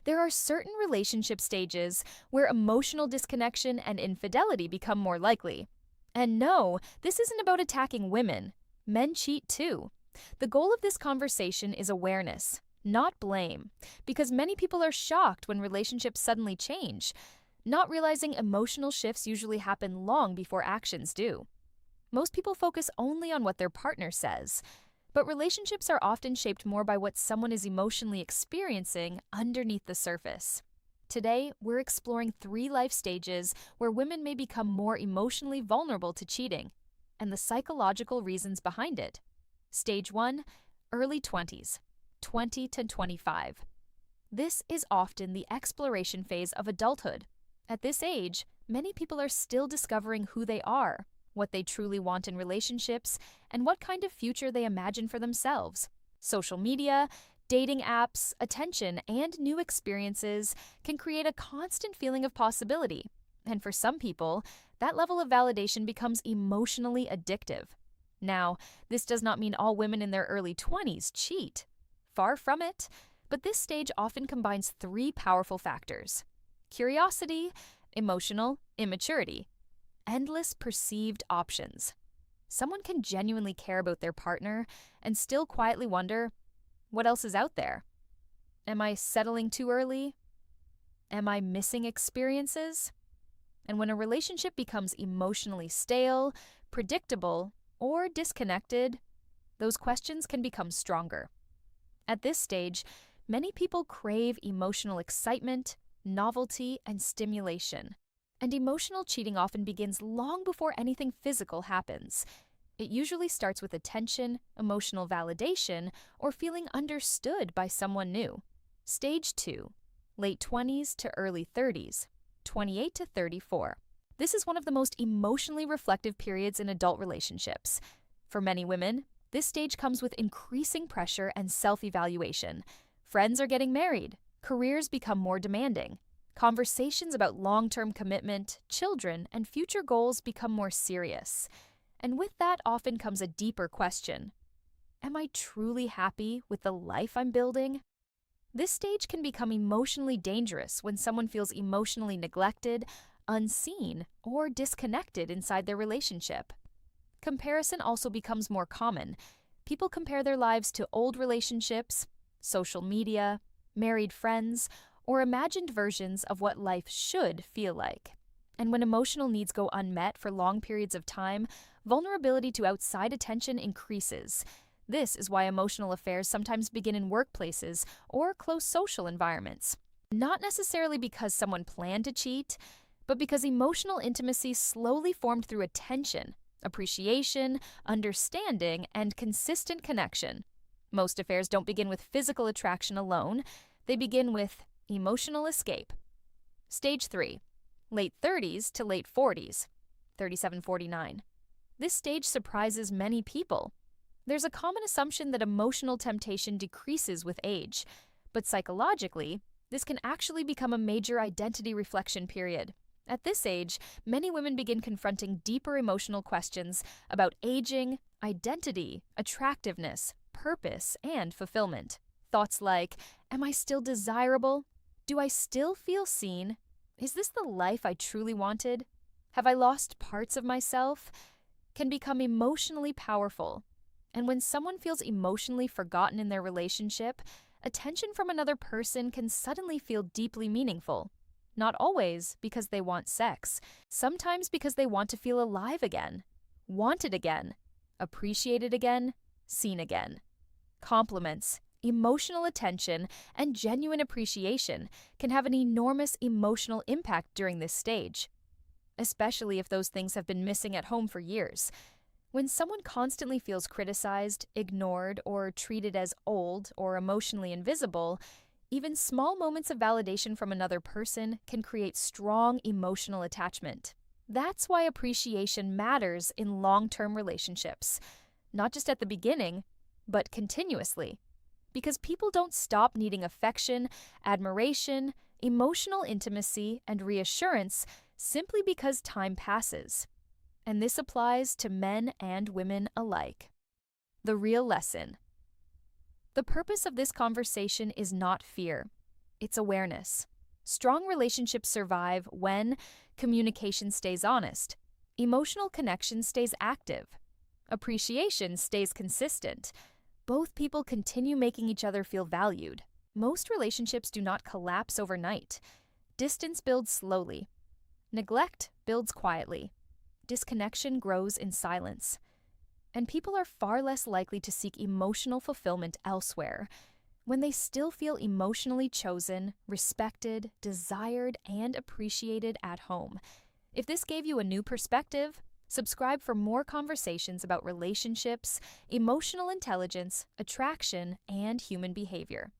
There are certain relationship stages where emotional disconnection and infidelity become more likely. And no, this isn't about attacking women. Men cheat too. The goal of this conversation is awareness, not blame, because many people are shocked when relationships suddenly change, not realizing emotional shifts usually happen long before actions do. Most people focus only on what their partner says, but relationships are often shaped more by what someone is emotionally experiencing underneath the surface. Today, we're exploring 3 life stages where women may become more emotionally vulnerable to cheating, and the psychological reasons behind it. Stage 1, early 20s, 20 to 25. This is often the exploration phase of adulthood. At this age, many people are still discovering who they are, what they truly want in relationships, and what kind of future they imagine for themselves. Social media, dating apps, attention, and new experiences can create a constant feeling of possibility. And for some people, that level of validation becomes emotionally addictive. Now, this does not mean all women in their early 20s cheat. Far from it, but this stage often combines 3 powerful factors: curiosity, emotional immaturity, endless perceived options. Someone can genuinely care about their partner and still quietly wonder, what else is out there? Am I settling too early? Am I missing experiences? And when a relationship becomes emotionally stale, predictable, or disconnected, those questions can become stronger. At this stage, many people crave emotional excitement, novelty, and stimulation. And emotional cheating often begins long before anything physical happens. It usually starts with attention, emotional validation, or feeling understood by someone new. Stage 2, late 20s to early 30s, 28 to 34. This is one of the most emotionally reflective periods in adult relationships. For many women, this stage comes with increasing pressure and self-evaluation. Friends are getting married, careers become more demanding. Conversations about long-term commitment, children, and future goals become more serious. And with that often comes a deeper question. Am I truly happy with the life I'm building? This stage can become emotionally dangerous when someone feels emotionally neglected, unseen, or disconnected inside their relationship. Comparison also becomes more common. People compare their lives to old relationships, social media, married friends, or imagined versions of what life should feel like. And when emotional needs go unmet for long periods of time, vulnerability to outside attention increases. This is why emotional affairs sometimes begin in workplaces or close social environments. Not necessarily because someone planned to cheat, but because emotional intimacy slowly formed through attention, appreciation, understanding, and consistent connection. Most affairs don't begin with physical attraction alone. They begin with emotional escape. Stage 3, late 30s to late 40s, 37-49. This stage surprises many people. There's a common assumption that emotional temptation decreases with age, but psychologically, this can actually become a major identity reflection period. At this age, many women begin confronting deeper emotional questions about aging, identity, attractiveness, purpose, and fulfillment. Thoughts like, am I still desirable? Do I still feel seen? Is this the life I truly wanted? Have I lost parts of myself? Can become emotionally powerful. And when someone feels emotionally forgotten in their relationship, attention from another person can suddenly feel deeply meaningful. Not always because they want sex, sometimes because they want to feel alive again, wanted again, appreciated again, seen again. Compliments, emotional attention, and genuine appreciation can have an enormous emotional impact during this stage, especially if those things have been missing at home for years. When someone constantly feels criticized, ignored, or treated as old or emotionally invisible, even small moments of validation from another person can create strong emotional attachment. That's why appreciation matters in long-term relationships, not just at the beginning, but continuously. Because people don't stop needing affection, admiration, emotional intimacy, and reassurance simply because time passes. And this applies to men and women alike. The real lesson. The purpose of this conversation is not fear. It's awareness. Strong relationships survive when communication stays honest, emotional connection stays active, appreciation stays consistent. Both people continue making each other feel valued. Most relationships do not collapse overnight. Distance builds slowly. Neglect builds quietly. Disconnection grows in silence. And people are far less likely to seek emotional fulfillment elsewhere when they still feel emotionally chosen, respected, desired, and appreciated at home. If this gave you a new perspective, subscribe for more conversations about relationships, emotional intelligence, attraction, and human behavior.